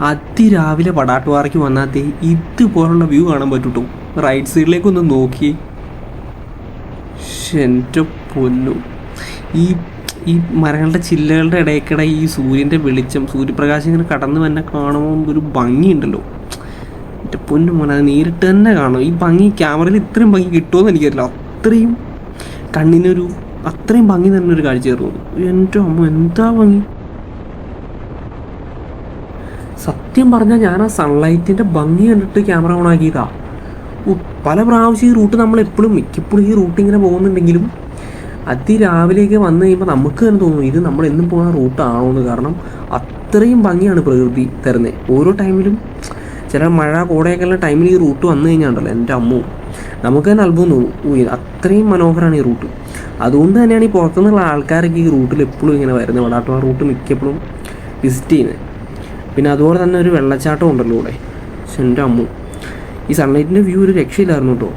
അതിരാവിലെ പടാട്ടുപാറയ്ക്ക് വന്നാത്തേ ഇതുപോലുള്ള വ്യൂ കാണാൻ പറ്റൂട്ടോ. റൈറ്റ് സൈഡിലേക്കൊന്ന് നോക്കി, എൻ്റെ പൊന്നു, ഈ ഈ മരങ്ങളുടെ ചില്ലകളുടെ ഇടയ്ക്കിടെ ഈ സൂര്യൻ്റെ വെളിച്ചം, സൂര്യപ്രകാശം ഇങ്ങനെ കടന്ന് തന്നെ കാണുമ്പോൾ ഒരു ഭംഗിയുണ്ടല്ലോ. എൻ്റെ പൊന്നു മോനെ, അത് നേരിട്ട് തന്നെ കാണും. ഈ ഭംഗി ക്യാമറയിൽ ഇത്രയും ഭംഗി കിട്ടുമെന്ന് എനിക്കറിയില്ല. അത്രയും കണ്ണിനൊരു അത്രയും ഭംഗി തന്നെ ഒരു കാഴ്ച കയറുന്നു. എൻ്റെ അമ്മ, എന്താ ഭംഗി! സത്യം പറഞ്ഞാൽ ഞാൻ ആ സൺലൈറ്റിൻ്റെ ഭംഗി കണ്ടിട്ട് ക്യാമറ ഓൺ ആക്കിയതാ. പല പ്രാവശ്യം ഈ റൂട്ട് നമ്മൾ മിക്കപ്പോഴും ഈ റൂട്ട് ഇങ്ങനെ പോകുന്നുണ്ടെങ്കിലും അതിരാവിലെയൊക്കെ വന്നു കഴിയുമ്പോൾ നമുക്ക് തന്നെ തോന്നും ഇത് നമ്മൾ എന്നും പോകുന്ന റൂട്ടാണോ എന്ന്. കാരണം അത്രയും ഭംഗിയാണ് പ്രകൃതി തരുന്നത്. ഓരോ ടൈമിലും ചില മഴ കോടയൊക്കെയുള്ള ടൈമിൽ ഈ റൂട്ട് വന്നു കഴിഞ്ഞാണ്ടല്ലോ, എൻ്റെ അമ്മോ, നമുക്ക് തന്നെ അത്ഭുതം തോന്നും. അത്രയും മനോഹരമാണ് ഈ റൂട്ട്. അതുകൊണ്ട് തന്നെയാണ് ഈ പുറത്തുനിന്നുള്ള ആൾക്കാരൊക്കെ ഈ റൂട്ടിൽ എപ്പോഴും ഇങ്ങനെ വരുന്നത്. വടാട്ടുപാറ റൂട്ട് മിക്കപ്പോഴും വിസിറ്റ് ചെയ്യുന്നത്. പിന്നെ അതുപോലെ തന്നെ ഒരു വെള്ളച്ചാട്ടം ഉണ്ടല്ലോ ഇവിടെ. എൻ്റെ അമ്മോ, ഈ സൺലൈറ്റിൻ്റെ വ്യൂ ഒരു രക്ഷയില്ലായിരുന്നു കേട്ടോ.